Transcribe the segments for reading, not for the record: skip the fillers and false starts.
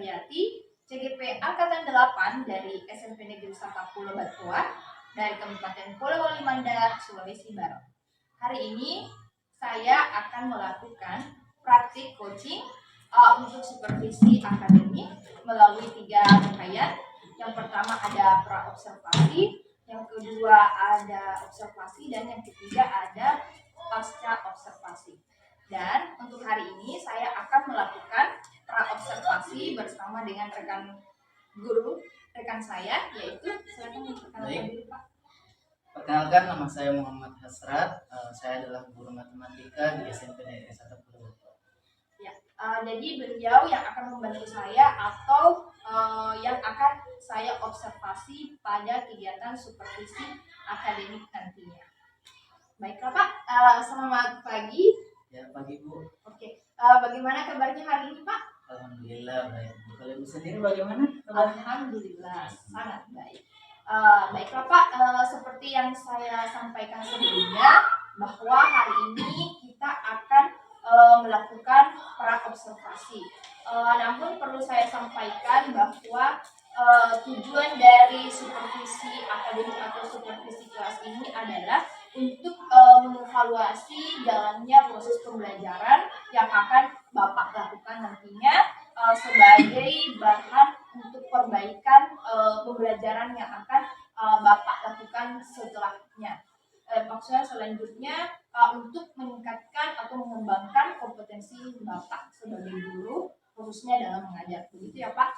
Sukaryati, CGP Angkatan 8 dari SMP Negeri 1 Pulau Batuan dari Kabupaten Pulau Mandar, Sulawesi Barat. Hari ini saya akan melakukan praktik coaching untuk supervisi akademik melalui 3 rangkaian. Yang pertama ada pra-observasi, yang kedua ada observasi, dan yang ketiga ada pasca observasi. Dan untuk hari ini saya akan melakukan pra-observasi bersama dengan rekan saya, yaitu silakan diperkenalkan diri Pak. Perkenalkan, nama saya Muhammad Hasrat. Saya adalah guru matematika di SMP Negeri 1 Pulau Batuan. Ya, jadi beliau yang akan membantu saya atau yang akan saya observasi pada kegiatan supervisi akademik nantinya. Baiklah Pak, selamat pagi. Ya, pagi Bu. Oke, bagaimana kabarnya hari ini Pak? Alhamdulillah baik. Kalau Ibu sendiri bagaimana? Alhamdulillah sangat baik. Baiklah Pak, seperti yang saya sampaikan sebelumnya, bahwa hari ini kita akan melakukan pra-observasi. Namun perlu saya sampaikan bahwa tujuan dari supervisi akademik atau supervisi kelas ini adalah untuk mengevaluasi jalannya proses pembelajaran yang akan Bapak lakukan nantinya sebagai bahan untuk perbaikan pembelajaran yang akan Bapak lakukan setelahnya. Maksudnya selanjutnya untuk meningkatkan atau mengembangkan kompetensi Bapak sebagai guru, khususnya dalam mengajar, begitu ya Pak.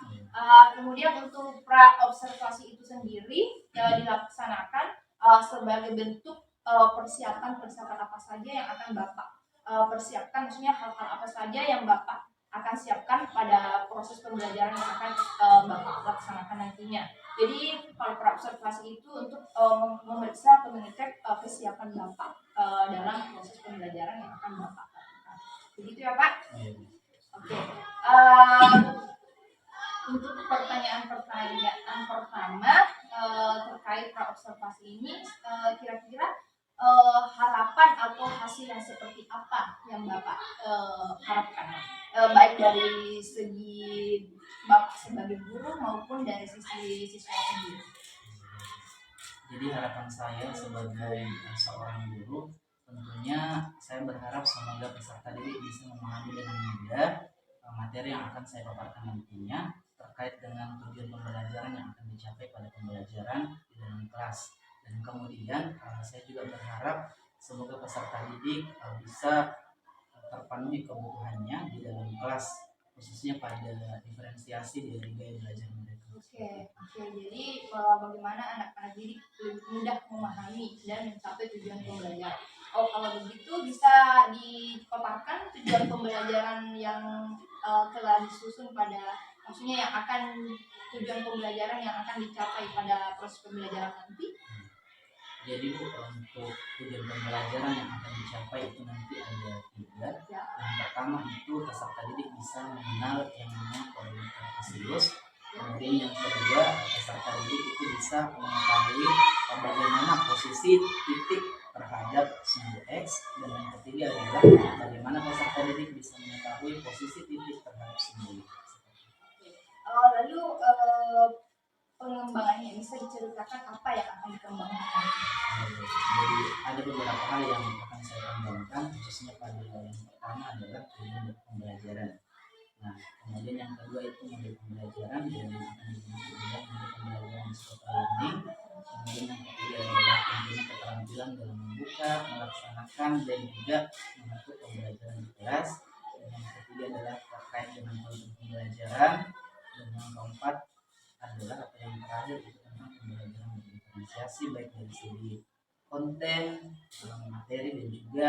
Kemudian untuk pra-observasi itu sendiri dilaksanakan sebagai bentuk persiapan apa saja yang akan Bapak persiapkan, maksudnya hal-hal apa saja yang Bapak akan siapkan pada proses pembelajaran yang akan Bapak laksanakan nantinya. Jadi kalau pra-observasi itu untuk memeriksa atau mengecek kesiapan Bapak dalam proses pembelajaran yang akan Bapak lakukan. Begitu ya Pak? Oke. Untuk pertanyaan pertama terkait pra-observasi ini, kira-kira harapan atau hasil yang seperti apa yang Bapak harapkan, baik dari segi Bapak sebagai guru maupun dari sisi siswa sendiri? Jadi harapan saya sebagai seorang guru, tentunya saya berharap semoga peserta didik bisa memahami dengan mudah materi yang akan saya paparkan nantinya terkait dengan tujuan pembelajaran yang akan dicapai pada pembelajaran di dalam kelas. Dan kemudian saya juga berharap semoga peserta didik bisa terpenuhi kebutuhannya di dalam kelas, khususnya pada diferensiasi dari gaya belajar mereka. Oke. Jadi bagaimana anak-anak didik lebih mudah memahami dan mencapai tujuan pembelajaran. Kalau begitu bisa dipaparkan tujuan pembelajaran yang telah disusun pada, maksudnya yang akan tujuan pembelajaran yang akan dicapai pada proses pembelajaran nanti. Jadi untuk tujuan pembelajaran yang akan dicapai itu nanti ada 3. Ya. Yang pertama itu peserta didik bisa mengenal yang namanya koordinat Kartesius. Kemudian yang kedua, peserta didik itu bisa mengetahui bagaimana posisi titik terhadap sumbu X. Dan yang ketiga adalah bagaimana peserta didik bisa mengetahui posisi titik terhadap sumbu Y. Lalu pengembangannya bisa diceritakan apa yang akan dikembangkan? Jadi ada beberapa hal yang akan saya kembangkan, khususnya pada yang pertama adalah tujuan pembelajaran. Nah, kemudian yang kedua itu model pembelajaran dan akan digunakan model pembelajaran seperti learning. Kemudian yang ketiga adalah tentunya keterampilan dalam membuka, melaksanakan dan juga mengatur pembelajaran di kelas. Dan yang ketiga adalah terkait dengan proses pembelajaran. Dan yang keempat adalah atau yang terakhir itu tentang pembelajaran berdiferensiasi baik dari segi konten, materi dan juga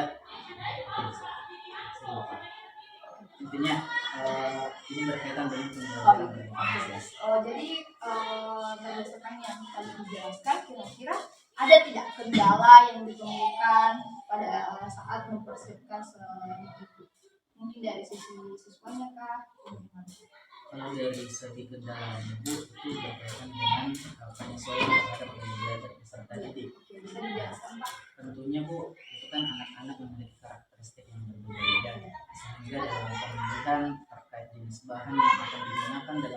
intinya ini berkaitan dengan pembelajaran berdiferensiasi. Jadi berdasarkan yang tadi dijelaskan, kira-kira ada tidak kendala yang ditemukan pada saat mempersiapkan itu? Mungkin dari sisi siswanya kah? Kalau dari segi kendala Bu itu berkaitan dengan penyesuaian terhadap gaya belajar peserta didik. Bisa dijelaskan Pak? Tentunya Bu, itu kan anak-anak memiliki karakteristik yang berbeda-beda, sehingga dalam pemilihan terkait jenis bahan yang akan digunakan dalam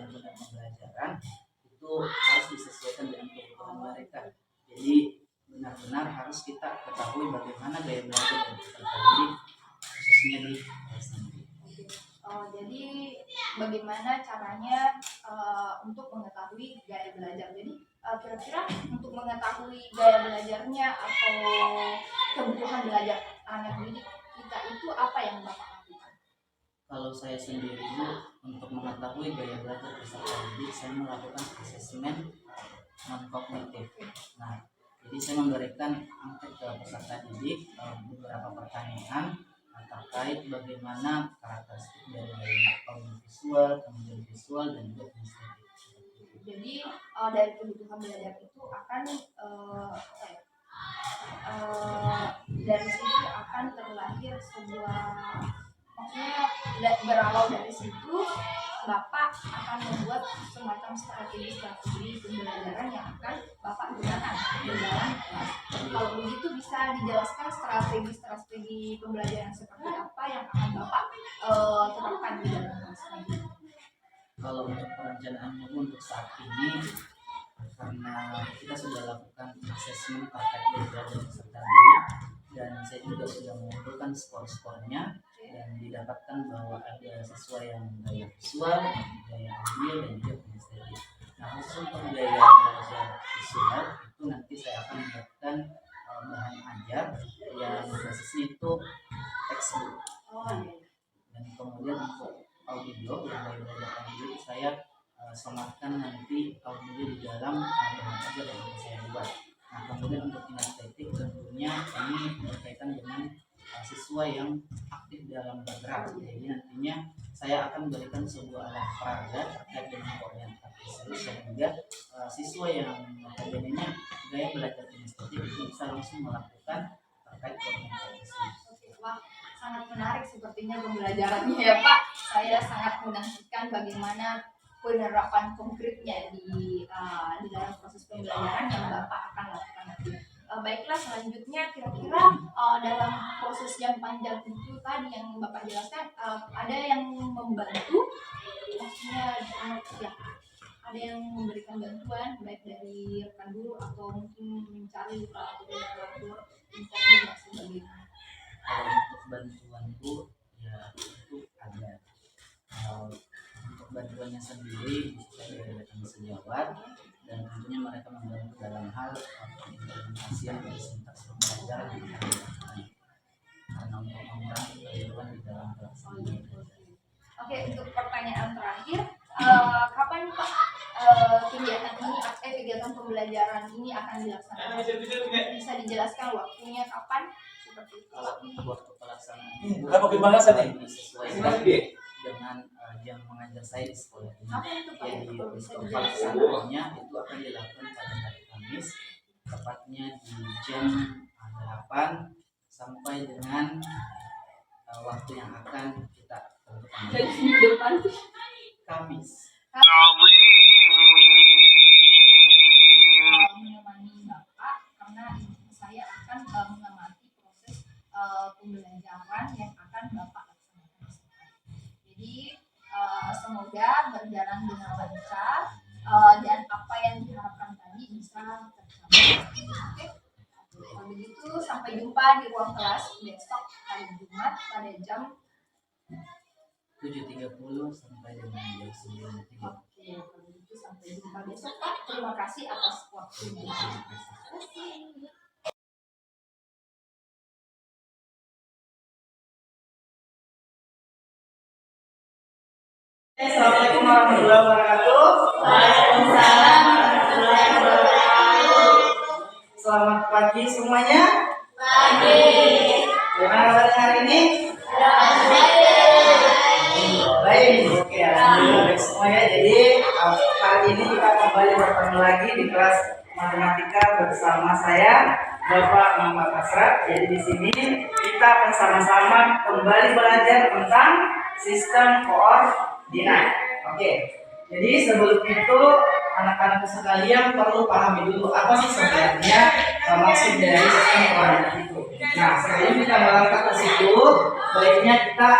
ketahui bagaimana gaya belajar dari peserta didik khususnya di kelas negeri. Jadi bagaimana caranya untuk mengetahui gaya belajar. Jadi kira-kira untuk mengetahui gaya belajarnya atau kebutuhan belajar anak didik kita itu apa yang Bapak lakukan? Kalau saya sendiri untuk mengetahui gaya belajar peserta didik, saya melakukan asesmen non-kognitif. Nah, jadi saya memberikan angket ke peserta didik beberapa pertanyaan terkait bagaimana karakteristik dari audiovisual, kemudian visual, dan juga kinestetik. Jadi dari kebutuhan belajar itu akan dari situ akan terlahir sebuah, maksudnya berawal dari situ Bapak akan membuat semacam strategi pembelajaran yang akan Bapak gunakan di dalam kelas. Kalau begitu bisa dijelaskan strategi pembelajaran seperti apa yang akan Bapak terapkan di dalam kelas ini? Kalau untuk perencanaannya untuk saat ini, karena kita sudah lakukan asesmen terkait gaya belajar peserta didik dan saya juga sudah mengumpulkan skor-skornya dan didapatkan bahwa ada siswa yang gaya visual, gaya audio, dan juga kinestetik. Nah, khusus untuk gaya belajar visual itu nanti saya akan membuatkan bahan ajar yang basisnya itu textbook. Dan kemudian untuk audio yang gaya belajar audio saya sematkan nanti audio di dalam bahan ajar yang saya buat. Nah, kemudian untuk kinestetik tentunya ini berkaitan dengan siswa yang aktif dalam bergerak. Jadi nantinya saya akan memberikan sebuah alat peraga terkait dengan orientasi sehingga siswa yang notabene gaya belajar kinestetik itu bisa langsung melakukan terkait orientasi. Wah, sangat menarik sepertinya pembelajarannya ya Pak. Saya sangat menantikan bagaimana penerapan konkretnya di dalam proses pembelajaran yang Bapak akan lakukan nanti. Baiklah, selanjutnya kira-kira dalam proses yang panjang itu tadi yang Bapak jelaskan ada yang membantu, maksudnya ya, ada yang memberikan bantuan baik dari rekan guru atau mungkin mencari literatur internet dan sebagainya. Kalau untuk bantuan Bu ya itu ada. Untuk bantuannya sendiri bisa dari rekan sejawat dan tentunya mereka membantu dalam hal implementasian dari sintaks pembelajaran yang kami lakukan karena untuk mengurangi keliruan di dalam pelaksanaan. Oke, untuk pertanyaan terakhir, kapan Pak kegiatan pembelajaran ini akan dilaksanakan? Bisa dijelaskan waktunya kapan? Seperti itu. Kalau untuk waktu pelaksanaan berapa pembahasan nih? Sesuai dengan jam mengajar saya di sekolah ini. Apa itu Pak? Jadi untuk pelaksanaannya itu akan dilakukan pada hari Kamis, tepatnya di jam 8 sampai dengan waktu yang akan kita tentukan. Jadi di depan Kamis. Menemani Bapak karena saya akan mengamati proses pembelajaran yang akan Bapak laksanakan. Jadi semoga berjalan dengan lancar dan apa yang diharapkan tadi bisa tercapai. Oke. Kalau begitu sampai jumpa di ruang kelas besok hari Jumat pada jam 7.30 sampai dengan jam 9.30. Oke, kalau begitu sampai jumpa besok Pak. Terima kasih atas waktunya. Assalamualaikum warahmatullahi wabarakatuh. Waalaikumsalam warahmatullahi wabarakatuh. Selamat pagi semuanya. Pagi. Bagaimana kabarnya hari ini? Baik, oke, alhamdulillah baik semuanya. Jadi hari ini kita kembali bertemu lagi di kelas matematika bersama saya, Bapak Muhammad Asraf. Jadi di sini kita akan sama-sama kembali belajar tentang sistem koordinat. Oke. Jadi sebelum itu anak-anak sekalian perlu pahami dulu apa sih sebenarnya maksud dari sistem koordinat itu. Nah, sebelum kita melangkah ke situ, baiknya kita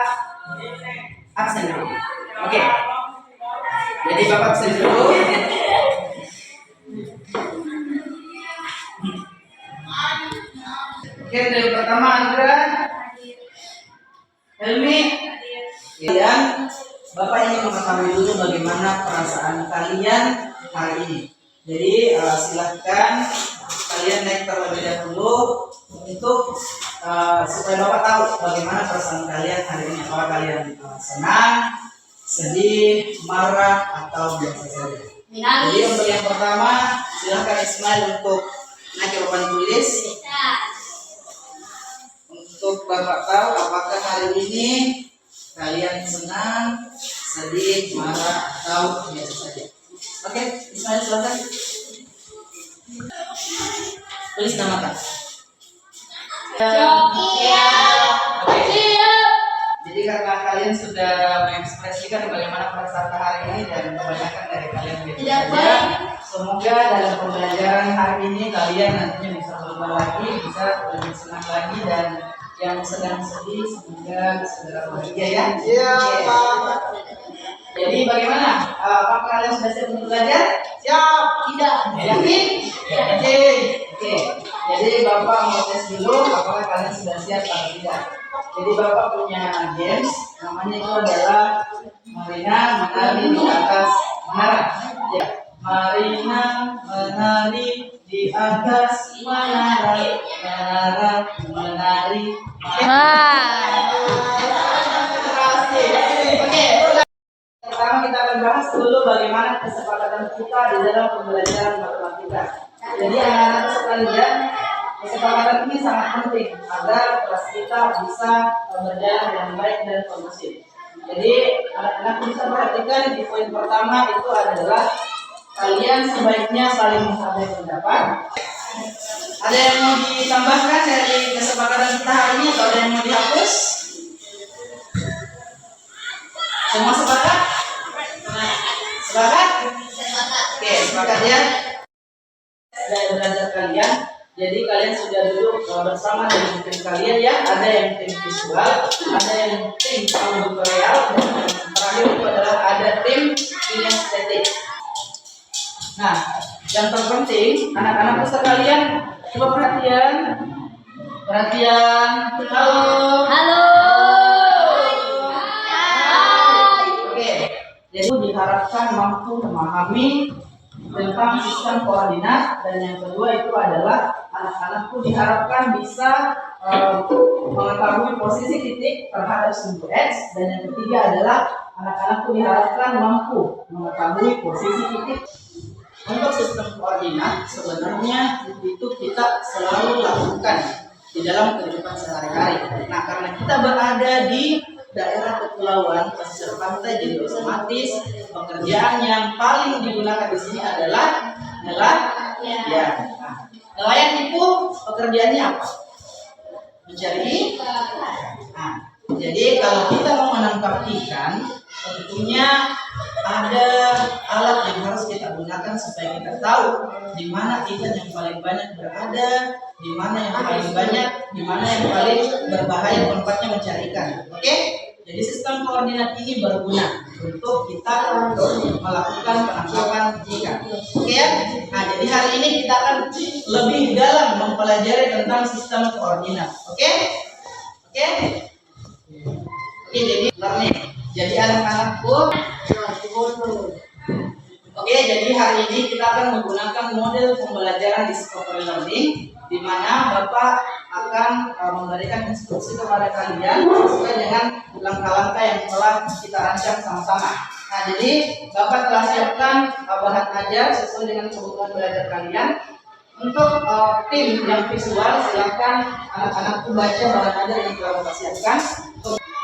absen dulu. Oke. Jadi Bapak absen dulu. Oke, dari pertama Andra, Helmi, dan Bapak ingin mengetahui dulu bagaimana perasaan kalian hari ini. Jadi silahkan kalian naik terlebih dahulu untuk supaya Bapak tahu bagaimana perasaan kalian hari ini. Apakah kalian senang, sedih, marah, atau biasa saja. Jadi untuk yang pertama silahkan Ismail untuk naik ke papan tulis. Untuk Bapak tahu apakah hari ini kalian senang, sedih, marah, atau biasa saja. Oke, Ismail silakan. Tulis nama Kak. Oke. Jadi karena kalian sudah mengekspresikan bagaimana perasaan hari ini dan kebanyakan dari kalian biasa saja, semoga dalam pembelajaran hari ini kalian nantinya bisa berubah lagi, bisa lebih senang lagi, dan yang sedang sedih semoga segera bahagia ya. Iya Pak. Jadi bagaimana? Apakah kalian sudah siap untuk belajar? Siap. Tidak. Yakin? Oke. Oke. Jadi Bapak mau tes dulu apakah kalian sudah siap atau tidak. Jadi Bapak punya games, namanya itu adalah Marina menari di atas menara. Ya. Marina menari di atas menara, menara menari. Oke. Pertama kita akan bahas dulu bagaimana kesepakatan kita di dalam pembelajaran matematika. Jadi anak-anak sekalian, kesepakatan ini sangat penting agar kelas kita bisa berjalan dengan baik dan kondusif. Jadi anak-anak bisa perhatikan di poin pertama itu adalah kalian sebaiknya saling menghargai pendapat. Ada yang mau ditambahkan dari kesepakatan kita hari ini atau ada yang mau dihapus? Semua sepakat? Sepakat? Oke, sepakat ya. Dari belajar kalian, jadi kalian sudah duduk bersama dengan tim kalian ya. Ada yang tim visual, ada yang tim auditorial, dan terakhir itu adalah ada tim kinestetik. Nah, yang terpenting anak-anak sekalian coba perhatian. Perhatian. Halo. Oke. Jadi diharapkan mampu memahami tentang sistem koordinat, dan yang kedua itu adalah anak-anakku diharapkan bisa mengetahui posisi titik terhadap sumbu X, dan yang ketiga adalah anak-anakku diharapkan mampu mengetahui posisi titik. Untuk sistem koordinat sebenarnya itu kita selalu lakukan di dalam kehidupan sehari-hari. Nah, karena kita berada di daerah kepulauan pesisir pantai, jadi otomatis pekerjaan yang paling digunakan di sini adalah nelayan. Ya. Nah, nelayan itu pekerjaannya apa? Mencari. Nah, jadi kalau kita mau menangkap ikan, tentunya ada alat yang harus kita gunakan supaya kita tahu di mana ikan yang paling banyak berada, di mana yang paling banyak, di mana yang paling berbahaya tempatnya mencari ikan. Oke? Jadi sistem koordinat ini berguna untuk kita melakukan penangkapan ikan. Oke ya? Nah, jadi hari ini kita akan lebih dalam mempelajari tentang sistem koordinat. Oke? Oke? Oke, jadi learning. Jadi anak-anakku, oke, jadi hari ini kita akan menggunakan model pembelajaran discovery learning, di mana Bapak akan memberikan instruksi kepada kalian sesuai dengan langkah-langkah yang telah kita rancang sama-sama. Nah, jadi Bapak telah siapkan bahan ajar sesuai dengan kebutuhan belajar kalian. Untuk tim yang visual, silakan anak-anakku baca bahan ajar yang telah Bapak siapkan.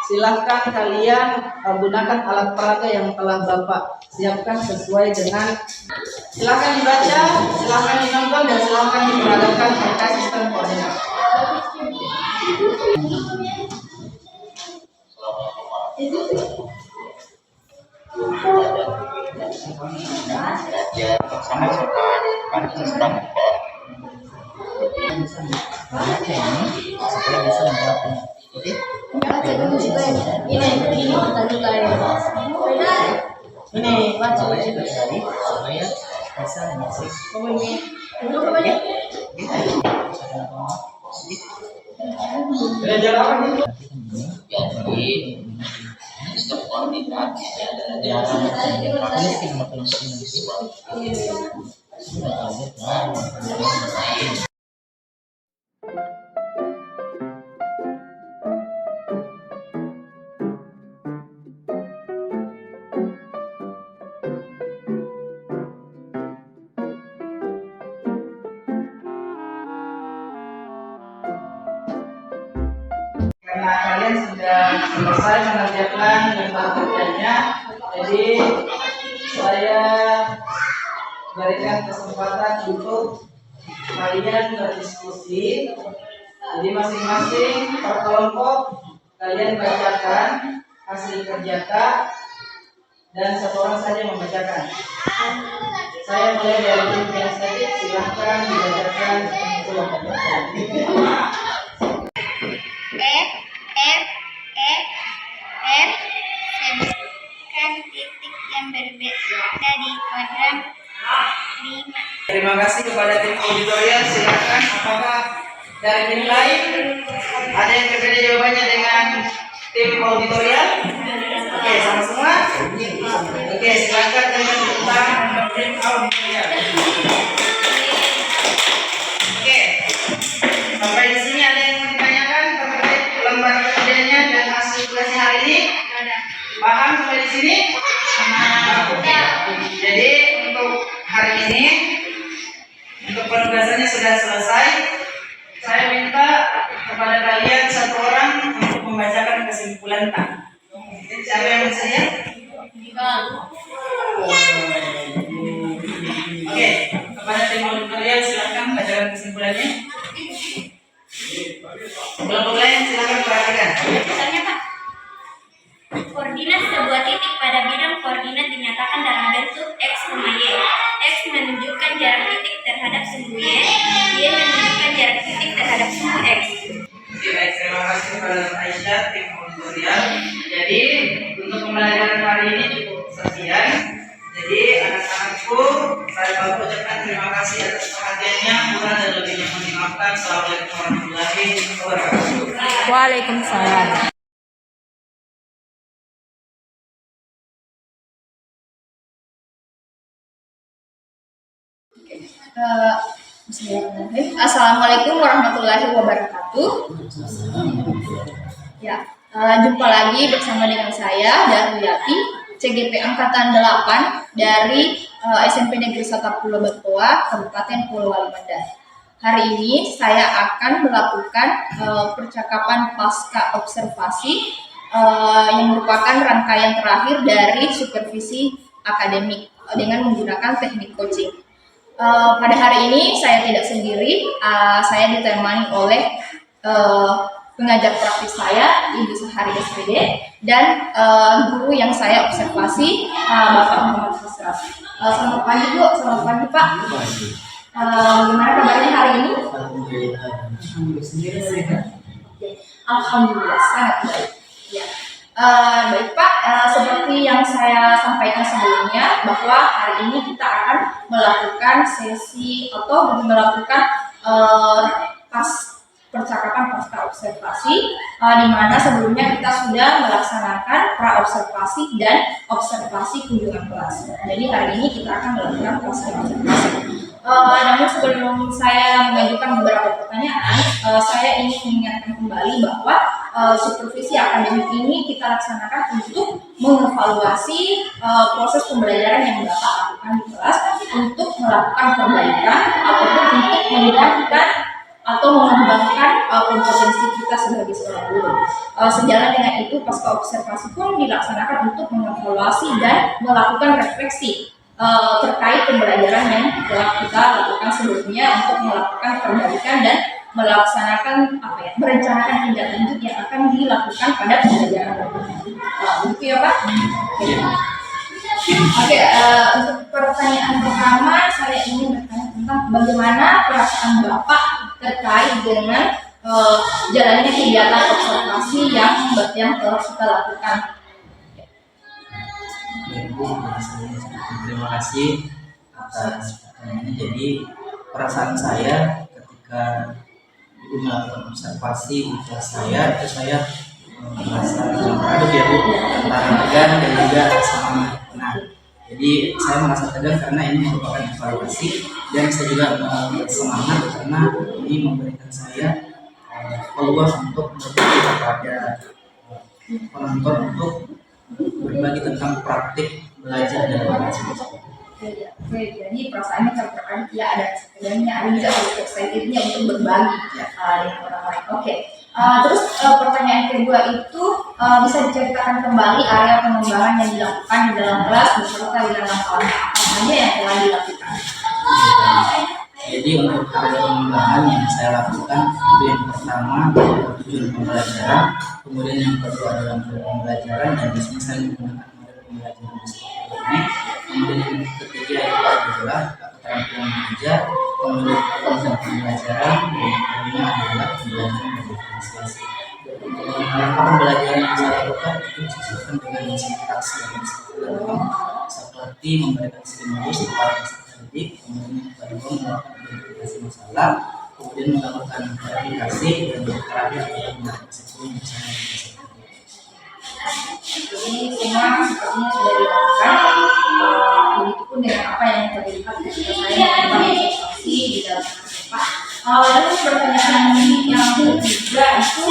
Silahkan kalian gunakan alat peraga yang telah Bapak siapkan sesuai dengan. Silahkan dibaca, silahkan ditonton, dan silahkan diperagakan terkait sistem koordinat. Sama pada sistem supaya bisa menjawabnya. Oke? Ini baca dari supaya bisa mengasih. Jadi sistem koordinat ya ini sama Karena kalian sudah selesai mengerjakan lembar kerjanya, jadi saya berikan kesempatan untuk kalian berdiskusi. Jadi masing-masing per kelompok kalian bacakan hasil kerja Kak dan satu orang saja membacakan. Saya mulai dari tim yang sedikit, silahkan dibacakan kelompok. F sebutkan titik yang berbeda di kuadran 5. Terima kasih kepada tim auditorial. Silakan, apakah dari tim lain ada yang berbeda jawabannya dengan tim auditorial? Oke, sama semua. Oke, silakan dengan tentang tim auditorial. Oke, sampai di sini ada yang mau ditanyakan terkait lembar kerjanya dan hasil tugasnya hari ini? Paham sampai di sini? Jadi untuk hari ini untuk penugasannya sudah selesai. Saya minta kepada kalian satu orang untuk membacakan kesimpulan tak. Siapa yang bersedia? Oke, kepada tim auditorial silakan bacakan kesimpulannya. Kelompok lain silakan perhatikan. Misalnya Pak, koordinat sebuah titik pada bidang koordinat dinyatakan dalam bentuk x, y. X menunjukkan jarak titik terhadap sumbu y menunjukkan jarak titik terhadap sumbu x. Oke, baik, terima kasih kepada Aisyah tim auditorial. Jadi untuk pembelajaran hari ini cukup sekian. Jadi anak-anakku, saya mau ucapkan terima kasih atas perhatiannya. Kurang dan lebihnya mohon dimaafkan. Assalamualaikum warahmatullahi wabarakatuh. Waalaikumsalam. Bismillahirrahmanirrahim. Assalamualaikum warahmatullahi wabarakatuh. Ya, jumpa lagi bersama dengan saya Darwiyati, CGP Angkatan 8 dari SMP Negeri 1 Pulau Betoa, Kabupaten Polewali Mandar. Hari ini saya akan melakukan percakapan pasca observasi yang merupakan rangkaian terakhir dari supervisi akademik dengan menggunakan teknik coaching. Pada hari ini saya tidak sendiri, saya ditemani oleh pengajar praktis saya, Ibu Sahari SPD, dan guru yang saya observasi, Bapak Muhammad Hasrat. Selamat pagi Bu, selamat pagi Pak. Gimana kabarnya hari ini? Alhamdulillah, sangat baik. Ya. Baik Pak, seperti yang saya sampaikan sebelumnya bahwa hari ini kita akan melakukan sesi atau melakukan percakapan pasca observasi, di mana sebelumnya kita sudah melaksanakan pra observasi dan observasi kunjungan kelas. Jadi hari ini kita akan melakukan pasca observasi. Namun sebelum saya mengajukan beberapa pertanyaan, saya ingin mengingatkan kembali bahwa supervisi akademik ini kita laksanakan untuk mengevaluasi proses pembelajaran yang Bapak lakukan di kelas untuk melakukan perbaikan ataupun untuk meningkatkan atau mengembangkan kompetensi kita sebagai seorang guru. Sejalan dengan itu, pasca observasi pun dilaksanakan untuk mengevaluasi dan melakukan refleksi terkait pembelajaran yang telah kita lakukan sebelumnya untuk melakukan perbaikan dan melaksanakan merencanakan tindak lanjut yang akan dilakukan pada pembelajaran berikutnya. Begitu ya Pak? Oke, untuk pertanyaan pertama saya ingin bertanya tentang bagaimana perasaan Bapak terkait dengan jalannya kegiatan observasi yang telah kita lakukan. Terima kasih atas pertanyaannya. Jadi perasaan saya ketika Ibu melakukan observasi di kelas saya, itu saya merasa campur aduk ya Bu, antara tegang dan juga semangat. Nah, jadi saya merasa tegang karena ini merupakan evaluasi, dan saya juga semangat karena ini memberikan saya peluang untuk berbagi kepada penonton untuk berbagi tentang praktik belajar dan mengajar. Oke, jadi perasaannya campur aduk ya, ada kesegarannya, ada juga excitednya untuk berbagi dengan orang lain. Oke, terus pertanyaan kedua itu bisa diceritakan kembali area pengembangan yang dilakukan di dalam kelas beserta dengan langkah-langkah apa saja yang telah dilakukan. Jadi untuk area pengembangan yang saya lakukan itu yang pertama tujuan pembelajaran, kemudian yang kedua adalah metode pembelajaran, dan di sini saya menggunakan metode pembelajaran seperti ini. Kemudian yang ketiga itu adalah keterampilan mengajar, kemudian konsep pembelajaran, dan yang kelima adalah pembelajaran berdifferensiasi. Langkah pembelajaran yang saya lakukan itu disesuaikan dengan sintaks yang seperti memberikan stimulus kepada peserta didik, kemudian yang kedua melakukan identifikasi masalah, kemudian melakukan verifikasi, dan yang terakhir adalah melakukan eksekusi bersama dengan peserta didik. Jadi semua sepertinya sudah dilakukan. Begitupun dengan apa yang tadi lihat ketika saya melakukan observasi di dalam Pak. Lalu pertanyaan yang ketiga itu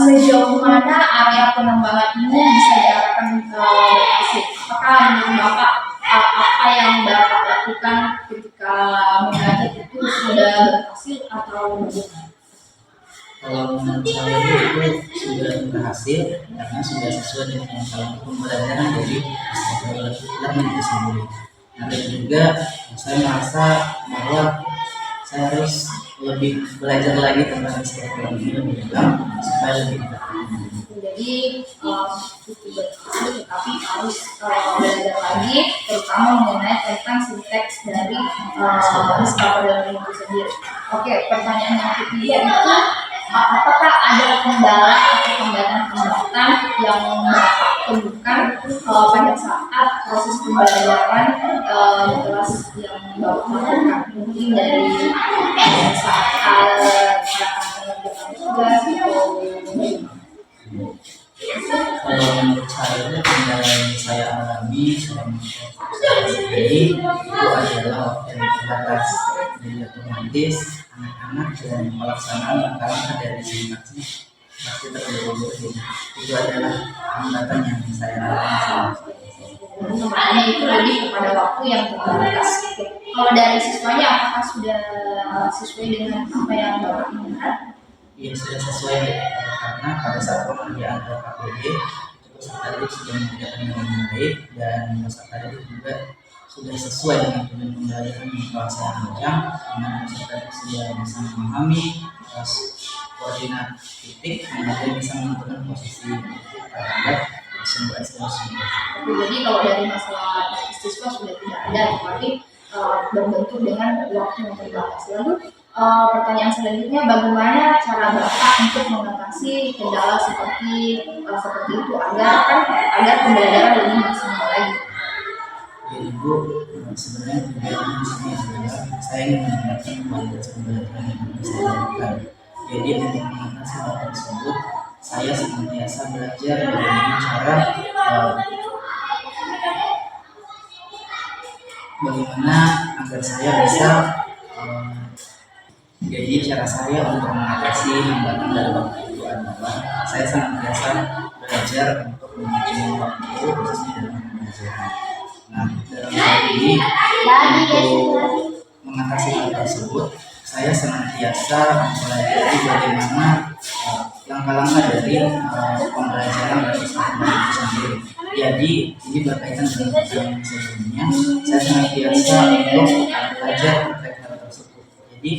sejauh mana area pengembangan ini bisa diarahkan berhasil? Apakah menurut Bapak apa yang Bapak lakukan ketika mengajar itu sudah berhasil atau bagaimana? Kalau menurut saya itu sudah berhasil karena sudah sesuai dengan salah pembelajaran dari learning itu sendiri. Nah, dan juga saya merasa bahwa saya harus lebih belajar lagi tentang istilah ini lebih dalam supaya lebih Jadi itu berhasil, tetapi harus belajar lagi, terutama mengenai tentang sinteks dari discovery learning itu sendiri. Oke, pertanyaan yang ketiga itu apakah ada kendala atau hambatan-hambatan yang Bapak temukan pada saat proses pembelajaran di kelas yang Bapak lakukan? Mungkin dari saat mengerjakan tugas atau kalau menurut saya itu kendala yang saya alami selama proses ini itu adalah waktu yang terbatas, jadi otomatis anak-anak dan pelaksanaan langkah-langkah dari sintaksnya pasti terburu-buru. Itu adalah hambatan yang saya alami. Sebenarnya itu lebih kepada waktu yang terbatas. Kalau dari siswanya apakah sudah sesuai dengan apa yang Bapak inginkan? Ya sudah sesuai karena pada saat pengerjaan LKPD itu peserta didik sudah mengerjakan dengan baik, dan peserta didik juga sudah sesuai dengan tujuan pembelajaran yang telah saya rancang, dengan peserta didik sudah bisa memahami koordinat titik, kemudian bisa menentukan posisi terhadap sebuah ekstensi. Jadi kalau dari masalah siswa sudah tidak ada, tapi berbentuk dengan waktu yang terbatas. Lalu pertanyaan selanjutnya, bagaimana cara Bapak untuk mengatasi kendala seperti itu agar pembelajaran lebih maksimal lagi? Jadi Bu, sebenarnya tujuan di sini adalah saya ingin menggunakan kualitas pembelajaran yang bisa saya lakukan. Jadi untuk mengatasi hal tersebut, saya senantiasa belajar bagaimana cara bagaimana agar saya bisa jadi cara saya untuk mengatasi hambatan dari waktu itu adalah saya senantiasa belajar untuk manajemen waktu khususnya dalam pembelajaran. Nah, dalam hal ini untuk mengatasi hal tersebut, saya senantiasa mempelajari bagaimana langkah-langkah dari pembelajaran dari itu sendiri. Jadi ini berkaitan dengan pertanyaan sebelumnya, saya senantiasa untuk belajar terkait hal tersebut. Jadi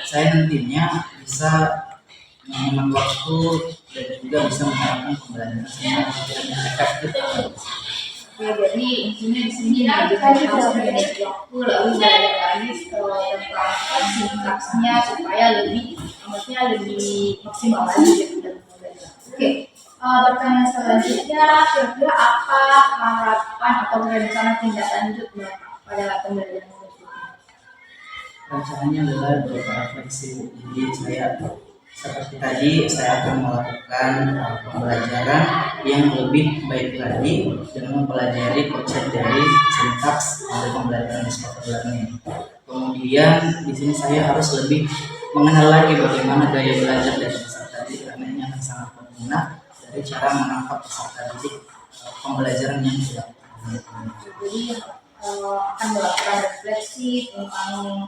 saya nantinya bisa menghemat waktu dan juga bisa menerapkan pembelajaran secara efektif. Ya, jadi intinya di sini harus manage waktu, lalu belajar lagi tentang sintaksnya supaya lebih maksimal lagi dalam pembelajaran. Oke, pertanyaan selanjutnya, kira-kira apa harapan atau rencana tindak lanjut Bapak pada pembelajaran berikutnya? Rencananya adalah berefleksi. Jadi saya seperti tadi saya akan melakukan pembelajaran yang lebih baik lagi dengan mempelajari konsep dari sintaks dari pembelajaran spoken learning. Kemudian di sini saya harus lebih mengenal lagi bagaimana gaya belajar dari peserta didik karena ini akan sangat berguna dari cara menangkap peserta didik pembelajaran yang sudah. Jadi akan melakukan refleksi tentang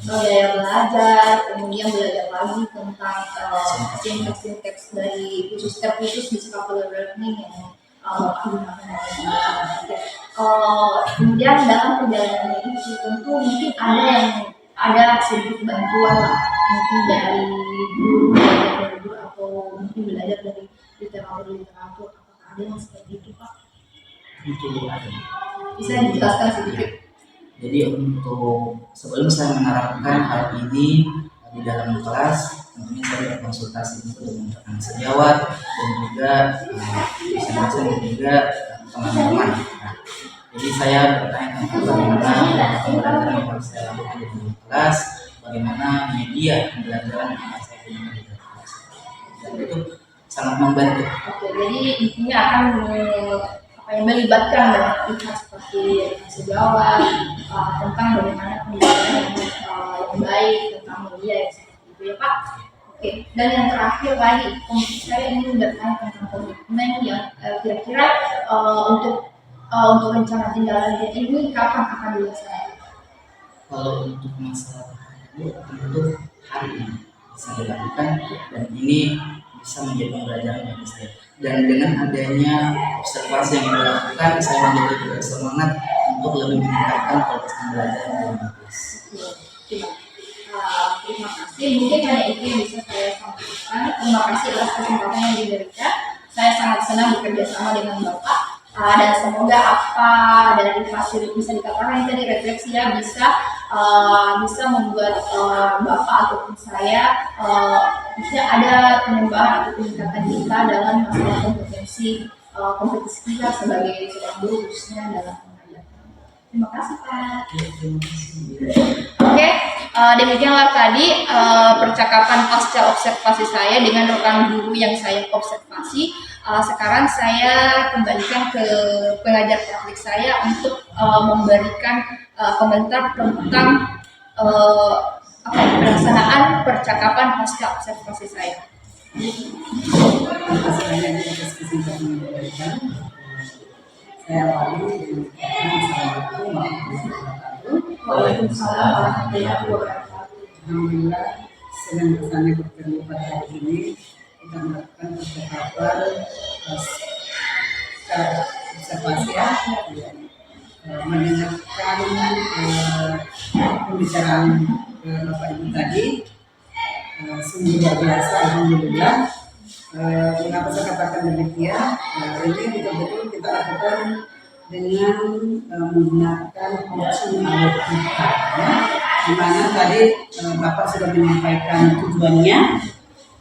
gaya belajar, kemudian belajar lagi tentang sintaks dari khusus di spoken learning yang digunakan. Kemudian dalam perjalanan itu tentu mungkin ada sedikit bantuan lah, mungkin dari guru atau mungkin belajar dari literatur. Apakah ada yang seperti itu, Pak? Bisa dijelaskan sedikit? Jadi untuk sebelum saya menerapkan hal ini di dalam kelas, tentunya saya berkonsultasi dengan rekan sejawat dan juga dosen-dosen dan juga teman-teman. Nah, jadi saya bertanya tentang bagaimana pembelajaran yang harus saya lakukan di dalam kelas, bagaimana media pembelajaran yang akan saya gunakan di dalam kelas. Dan itu sangat membantu. Oke, jadi intinya akan melibatkan banyak pihak seperti sejawat tentang bagaimana pembelajaran yang baik tentang media yang seperti itu ya Pak. Oke, dan yang terakhir lagi saya ingin bertanya tentang komitmen yang kira-kira untuk rencana tindak lanjut ini kapan akan dilaksanakan? Kalau untuk masalah tentu hari ini bisa dilakukan dan ini bisa menjadi pembelajaran bagi saya. Dan dengan adanya observasi yang dilakukan, saya menjadi bersemangat untuk lebih meningkatkan kualitas pembelajaran dalam kelas. Terima kasih. Mungkin hanya itu yang bisa saya sampaikan. Terima kasih atas kesempatan yang diberikan. Saya sangat senang bekerja sama dengan Bapak. Dan semoga apa dari hasil bisa dikatakan tadi refleksi ya bisa membuat Bapak ataupun saya bisa ada penambahan atau peningkatan kita dalam masalah kompetisi kita sebagai seorang guru khususnya dalam pengajaran. Terima kasih Pak. Oke, demikianlah tadi percakapan pasca observasi saya dengan rekan guru yang saya observasi. Sekarang saya kembalikan ke pengajar praktik saya untuk memberikan komentar tentang pelaksanaan percakapan pasca observasi saya. Terima kasih banyak atas kesempatan yang diberikan. Saya awali dengan Assalamualaikum warahmatullahi wabarakatuh. Waalaikumsalam warahmatullahi wabarakatuh. Alhamdulillah senang rasanya bertemu pada hari ini. Kita melakukan percakapan secara observasi ya, mendengarkan pembicaraan Bapak Ibu tadi. Sungguh luar biasa, alhamdulillah. Mengapa saya katakan demikian? Ini betul-betul kita lakukan dengan menggunakan coaching awal kita, ya. Di mana tadi Bapak sudah menyampaikan tujuannya,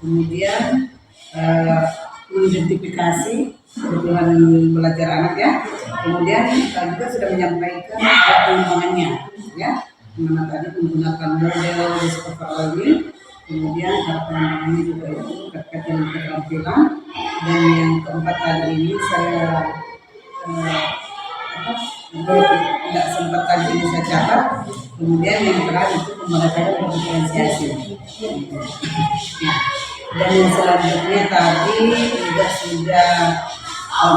kemudian mengidentifikasi kebutuhan belajar anak ya, kemudian juga sudah menyampaikan pengembangannya, ya, dimana tadi menggunakan model discover learning. Kemudian pengembangannya juga itu terkait dengan keterampilan, dan yang keempat kali ini saya tidak sempat tadi ini saya catat. Kemudian yang terakhir itu pembelajaran berdiferensiasi. Dan yang selanjutnya tadi juga sudah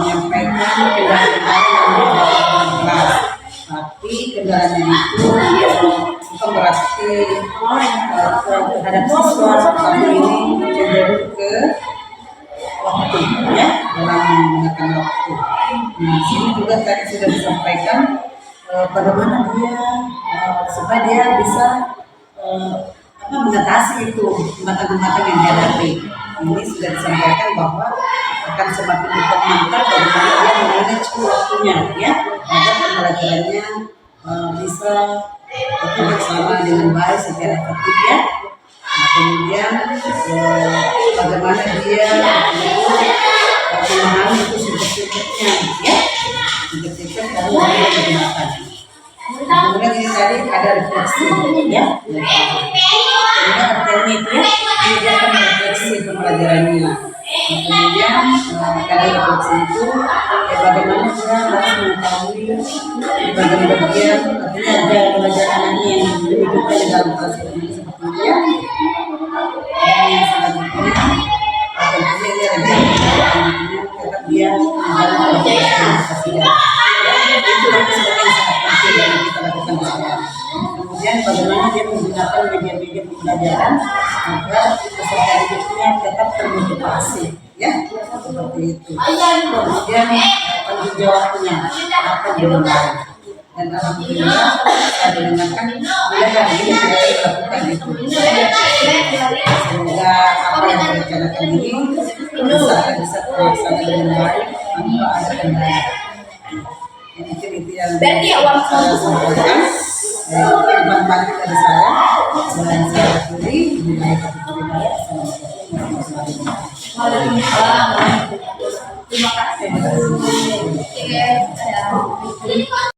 menyampaikan kendala-kendala yang dilakukan kelas. Tapi kendalanya itu bukan berarti terhadap siswa selama ini cenderung ke waktu ya, dalam menggunakan waktu. Nah, sini juga tadi sudah disampaikan bagaimana dia supaya dia bisa mengatasi itu hambatan-hambatan yang dihadapi. Ini sudah disampaikan bahwa akan semakin dipermantap bagaimana dia memanage waktunya ya, agar pembelajarannya bisa bersama dengan baik secara efektif ya. Nah, kemudian bagaimana dia memahami itu singkat-singkatnya ya, singkat-singkat lalu dia digunakan. kemudian ini tadi ada refleksi ya. Kemudian artinya itu ya, dia akan merefleksi pembelajarannya. Kemudian dari refleksi itu bagaimana kita harus mengetahui bagian-bagian artinya ada pelajaran ini yang dibutuhkan di dalam kelas ini seperti itu ya. Dan yang selanjutnya tentunya dia tetap dia menjalankan pelajaran itu nanti sebagai yang sangat penting yang kita lakukan di sekolah. Kemudian bagaimana dia menggunakan media-media pembelajaran agar peserta didiknya tetap termotivasi ya seperti itu. Kemudian tanggung jawabnya apa yang baik dan alhamdulillah saya mendengarkan mulai hari ini kita lakukan itu. Semoga apa yang direncanakan ini bisa terlaksana dengan baik tanpa ada kendala. Itu yang saya sampaikan. Terima kasih dari saya dan saya akhiri dengan Terima kasih.